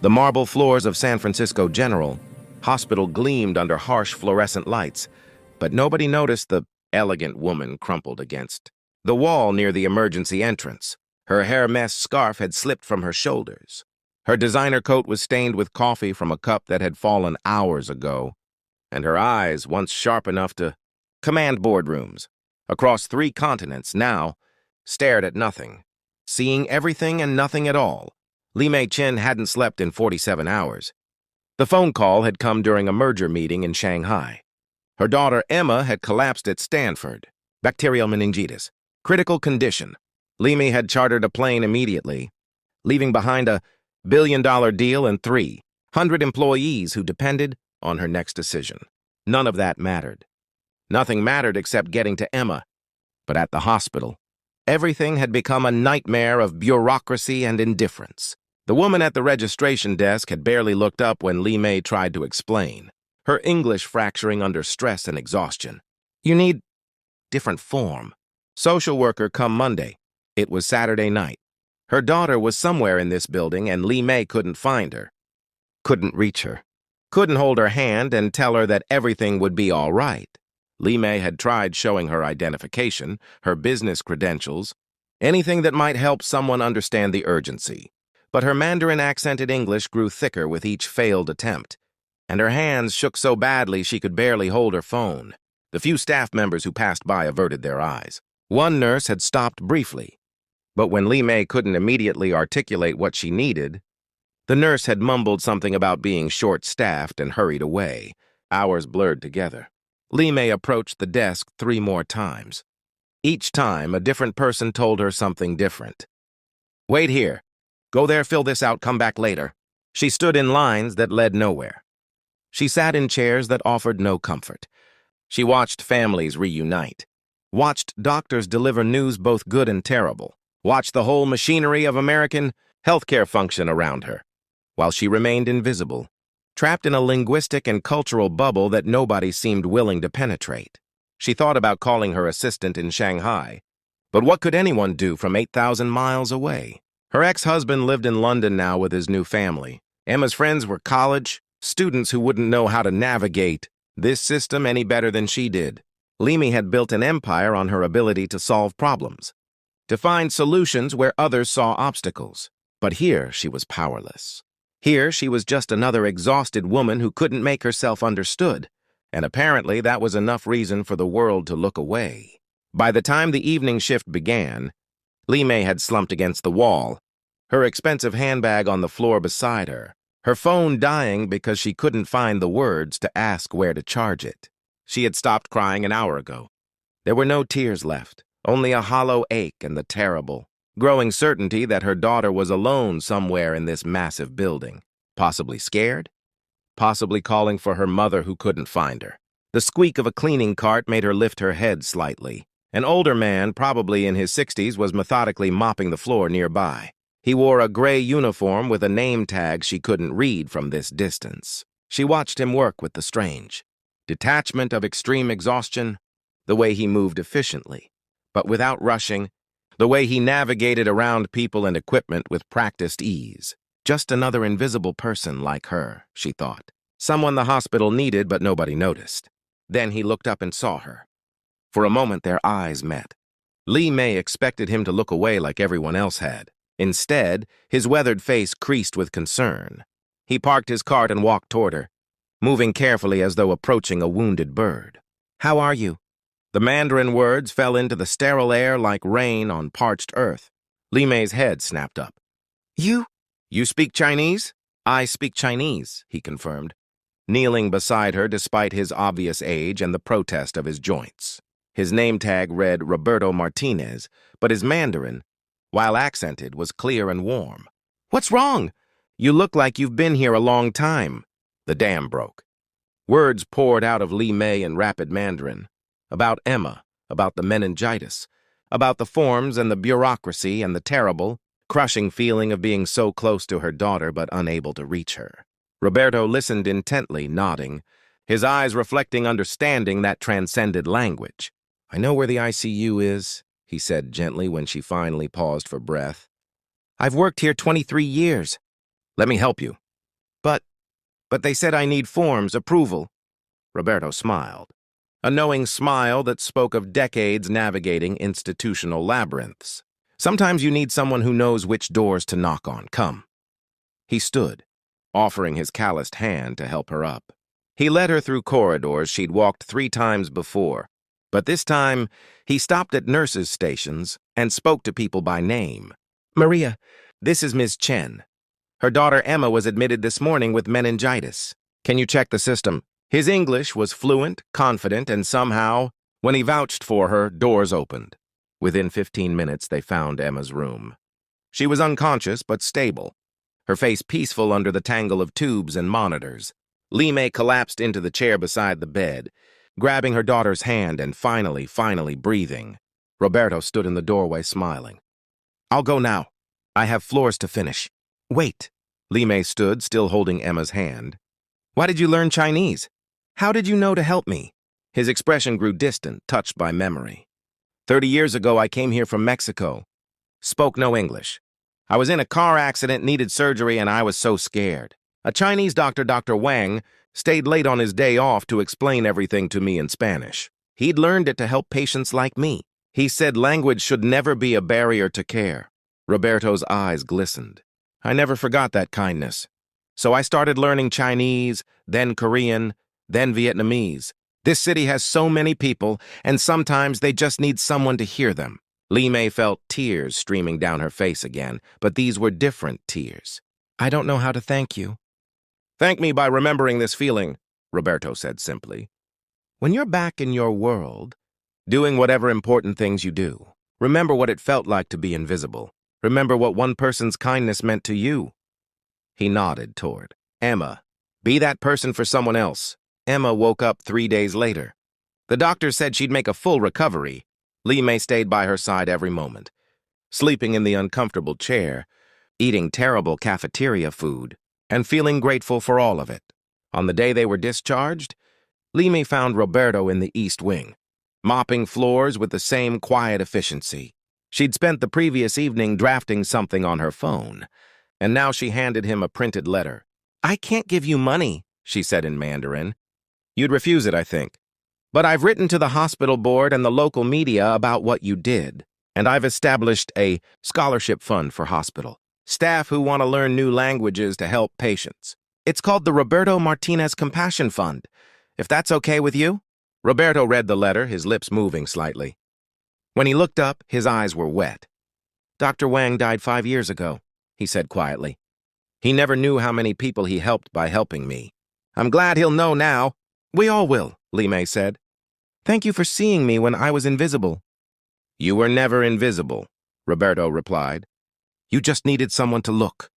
The marble floors of San Francisco General Hospital gleamed under harsh fluorescent lights, but nobody noticed the elegant woman crumpled against the wall near the emergency entrance. Her Hermes scarf had slipped from her shoulders. Her designer coat was stained with coffee from a cup that had fallen hours ago, and her eyes, once sharp enough to command boardrooms across 3 continents, now stared at nothing, seeing everything and nothing at all. Li Mei Chin hadn't slept in 47 hours. The phone call had come during a merger meeting in Shanghai. Her daughter Emma had collapsed at Stanford. Bacterial meningitis. Critical condition. Li Mei had chartered a plane immediately, leaving behind a billion-dollar deal and 300 employees who depended on her next decision. None of that mattered. Nothing mattered except getting to Emma. But at the hospital, everything had become a nightmare of bureaucracy and indifference. The woman at the registration desk had barely looked up when Li Mei tried to explain, her English fracturing under stress and exhaustion. You need different form. Social worker come Monday. It was Saturday night. Her daughter was somewhere in this building and Li Mei couldn't find her. Couldn't reach her. Couldn't hold her hand and tell her that everything would be all right. Li Mei had tried showing her identification, her business credentials, anything that might help someone understand the urgency. But her Mandarin-accented English grew thicker with each failed attempt, and her hands shook so badly she could barely hold her phone. The few staff members who passed by averted their eyes. One nurse had stopped briefly, but when Li Mei couldn't immediately articulate what she needed, the nurse had mumbled something about being short-staffed and hurried away. Hours blurred together. Li Mei approached the desk 3 more times. Each time, a different person told her something different. Wait here. Go there, fill this out, come back later. She stood in lines that led nowhere. She sat in chairs that offered no comfort. She watched families reunite, watched doctors deliver news both good and terrible, watched the whole machinery of American healthcare function around her, while she remained invisible, trapped in a linguistic and cultural bubble that nobody seemed willing to penetrate. She thought about calling her assistant in Shanghai, but what could anyone do from 8,000 miles away? Her ex-husband lived in London now with his new family. Emma's friends were college students who wouldn't know how to navigate this system any better than she did. Li Mei had built an empire on her ability to solve problems, to find solutions where others saw obstacles. But here she was powerless. Here she was just another exhausted woman who couldn't make herself understood, and apparently that was enough reason for the world to look away. By the time the evening shift began, Li Mei had slumped against the wall, her expensive handbag on the floor beside her, her phone dying because she couldn't find the words to ask where to charge it. She had stopped crying an hour ago. There were no tears left, only a hollow ache and the terrible, growing certainty that her daughter was alone somewhere in this massive building, possibly scared, possibly calling for her mother who couldn't find her. The squeak of a cleaning cart made her lift her head slightly. An older man, probably in his 60s, was methodically mopping the floor nearby. He wore a gray uniform with a name tag she couldn't read from this distance. She watched him work with the strange detachment of extreme exhaustion, the way he moved efficiently, but without rushing, the way he navigated around people and equipment with practiced ease. Just another invisible person like her, she thought. Someone the hospital needed, but nobody noticed. Then he looked up and saw her. For a moment, their eyes met. Li Mei expected him to look away like everyone else had. Instead, his weathered face creased with concern. He parked his cart and walked toward her, moving carefully as though approaching a wounded bird. "How are you?" The Mandarin words fell into the sterile air like rain on parched earth. Li Mei's head snapped up. You speak Chinese?" "I speak Chinese," he confirmed, kneeling beside her despite his obvious age and the protest of his joints. His name tag read Roberto Martinez, but his Mandarin, while accented, was clear and warm. "What's wrong? You look like you've been here a long time." The dam broke. Words poured out of Li Mei in rapid Mandarin. About Emma, about the meningitis, about the forms and the bureaucracy and the terrible, crushing feeling of being so close to her daughter but unable to reach her. Roberto listened intently, nodding, his eyes reflecting understanding that transcended language. "I know where the ICU is," he said gently when she finally paused for breath. "I've worked here 23 years. Let me help you." But, but they said I need forms, approval. Roberto smiled. A knowing smile that spoke of decades navigating institutional labyrinths. Sometimes you need someone who knows which doors to knock on. Come. He stood, offering his calloused hand to help her up. He led her through corridors she'd walked 3 times before, but this time he stopped at nurses' stations and spoke to people by name. Maria, this is Ms. Chen. Her daughter Emma was admitted this morning with meningitis. Can you check the system? His English was fluent, confident, and somehow, when he vouched for her, doors opened. Within 15 minutes, they found Emma's room. She was unconscious but stable, her face peaceful under the tangle of tubes and monitors. Limei collapsed into the chair beside the bed, grabbing her daughter's hand and finally breathing. Roberto stood in the doorway smiling. I'll go now. I have floors to finish. Wait. Limei stood, still holding Emma's hand. Why did you learn Chinese? How did you know to help me? His expression grew distant, touched by memory. 30 years ago, I came here from Mexico. Spoke no English. I was in a car accident, needed surgery, and I was so scared. A Chinese doctor, Dr. Wang, stayed late on his day off to explain everything to me in Spanish. He'd learned it to help patients like me. He said language should never be a barrier to care. Roberto's eyes glistened. I never forgot that kindness. So I started learning Chinese, then Korean, then Vietnamese. This city has so many people, and sometimes they just need someone to hear them. Limei felt tears streaming down her face again, but these were different tears. I don't know how to thank you. Thank me by remembering this feeling, Roberto said simply. When you're back in your world, doing whatever important things you do, remember what it felt like to be invisible. Remember what one person's kindness meant to you. He nodded toward Emma. Be that person for someone else. Emma woke up 3 days later. The doctor said she'd make a full recovery. Limei stayed by her side every moment, sleeping in the uncomfortable chair, eating terrible cafeteria food, and feeling grateful for all of it. On the day they were discharged, Limei found Roberto in the East Wing, mopping floors with the same quiet efficiency. She'd spent the previous evening drafting something on her phone, and now she handed him a printed letter. I can't give you money, she said in Mandarin. You'd refuse it, I think. But I've written to the hospital board and the local media about what you did, and I've established a scholarship fund for hospital staff who want to learn new languages to help patients. It's called the Roberto Martinez Compassion Fund, if that's okay with you. Roberto read the letter, his lips moving slightly. When he looked up, his eyes were wet. Dr. Wang died 5 years ago, he said quietly. He never knew how many people he helped by helping me. I'm glad he'll know now. We all will, Limei said. Thank you for seeing me when I was invisible. You were never invisible, Roberto replied. You just needed someone to look.